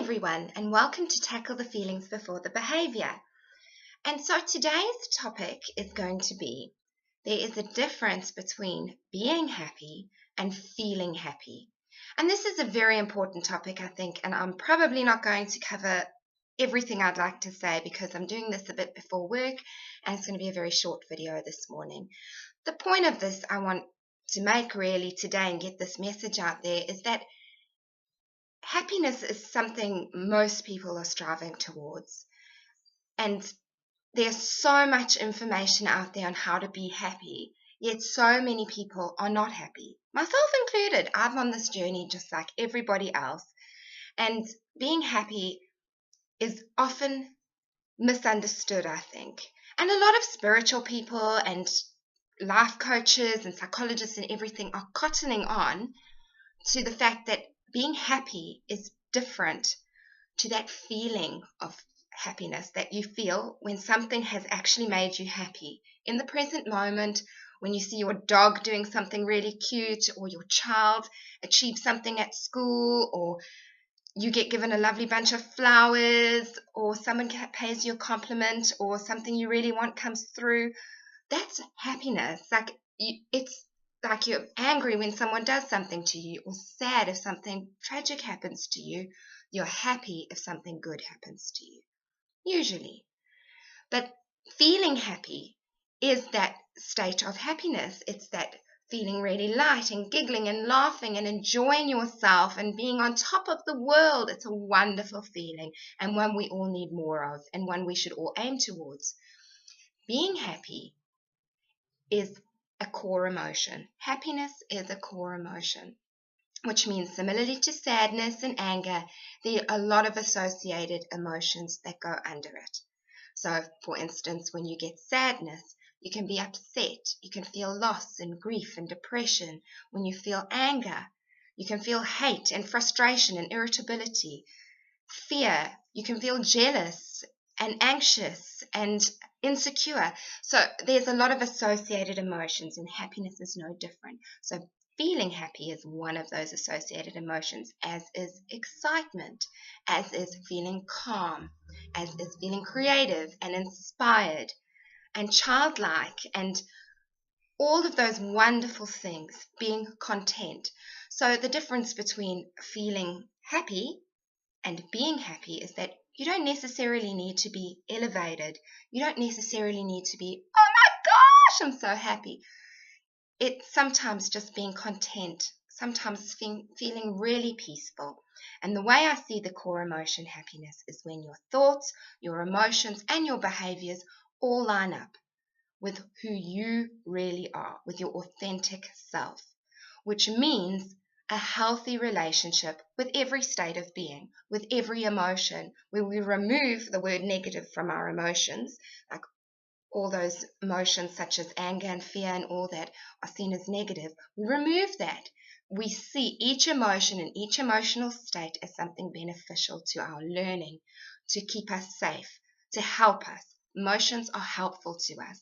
everyone, and welcome to Tackle the Feelings Before the Behaviour. And so today's topic is going to be, there is a difference between being happy and feeling happy. And this is a very important topic, I think, and I'm probably not going to cover everything I'd like to say because I'm doing this a bit before work and it's going to be a very short video this morning. The point of this I want to make really today and get this message out there is that happiness is something most people are striving towards. And there's so much information out there on how to be happy, yet so many people are not happy, myself included. I'm on this journey just like everybody else. And being happy is often misunderstood, I think. And a lot of spiritual people and life coaches and psychologists and everything are cottoning on to the fact that being happy is different to that feeling of happiness that you feel when something has actually made you happy. In the present moment, when you see your dog doing something really cute, or your child achieve something at school, or you get given a lovely bunch of flowers, or someone pays you a compliment, or something you really want comes through, that's happiness. It's like you're angry when someone does something to you, or sad if something tragic happens to you. You're happy if something good happens to you, usually. But feeling happy is that state of happiness. It's that feeling really light and giggling and laughing and enjoying yourself and being on top of the world. It's a wonderful feeling and one we all need more of and one we should all aim towards. Being happy is a core emotion. Happiness is a core emotion, which means similarly to sadness and anger, there are a lot of associated emotions that go under it. So, for instance, when you get sadness, you can be upset, you can feel loss and grief and depression. When you feel anger, you can feel hate and frustration and irritability. Fear, you can feel jealous and anxious and insecure. So there's a lot of associated emotions, and happiness is no different. So feeling happy is one of those associated emotions, as is excitement, as is feeling calm, as is feeling creative and inspired and childlike, and all of those wonderful things, being content. So the difference between feeling happy and being happy is that you don't necessarily need to be elevated. You don't necessarily need to be, oh my gosh, I'm so happy. It's sometimes just being content, sometimes feeling really peaceful. And the way I see the core emotion happiness is when your thoughts, your emotions, and your behaviors all line up with who you really are, with your authentic self, which means a healthy relationship with every state of being, with every emotion, where we remove the word negative from our emotions, like all those emotions such as anger and fear and all that are seen as negative. We remove that. We see each emotion and each emotional state as something beneficial to our learning, to keep us safe, to help us. Emotions are helpful to us.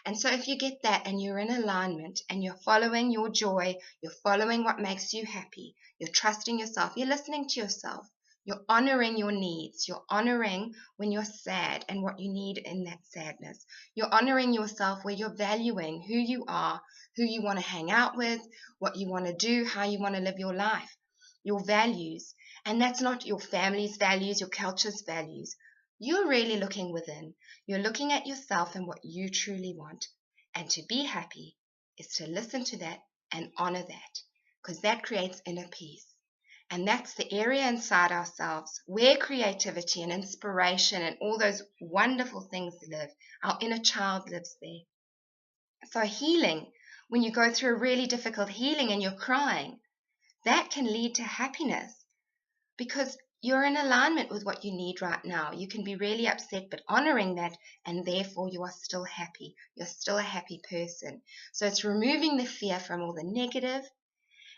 And so if you get that and you're in alignment and you're following your joy, you're following what makes you happy, you're trusting yourself, you're listening to yourself, you're honoring your needs, you're honoring when you're sad and what you need in that sadness. You're honoring yourself where you're valuing who you are, who you want to hang out with, what you want to do, how you want to live your life, your values. And that's not your family's values, your culture's values. You're really looking within. You're looking at yourself and what you truly want. And to be happy is to listen to that and honor that, because that creates inner peace. And that's the area inside ourselves where creativity and inspiration and all those wonderful things live. Our inner child lives there. So healing, when you go through a really difficult healing and you're crying, that can lead to happiness because you're in alignment with what you need right now. You can be really upset, but honoring that, and therefore you are still happy. You're still a happy person. So it's removing the fear from all the negative,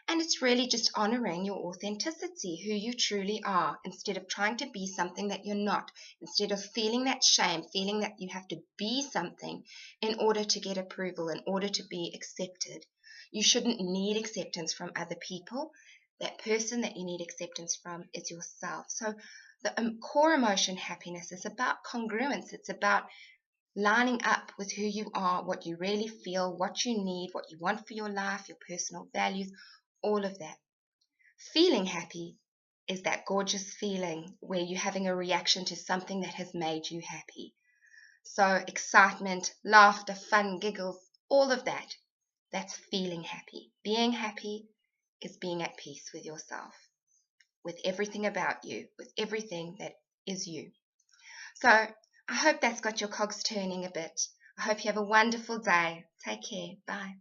and it's really just honoring your authenticity, who you truly are, instead of trying to be something that you're not, instead of feeling that shame, feeling that you have to be something in order to get approval, in order to be accepted. You shouldn't need acceptance from other people. that person that you need acceptance from is yourself. So the core emotion, happiness, is about congruence. It's about lining up with who you are, what you really feel, what you need, what you want for your life, your personal values, all of that. Feeling happy is that gorgeous feeling where you're having a reaction to something that has made you happy. So excitement, laughter, fun, giggles, all of that, that's feeling happy. Being happy is being at peace with yourself, with everything about you, with everything that is you. So I hope that's got your cogs turning a bit. I hope you have a wonderful day. Take care. Bye.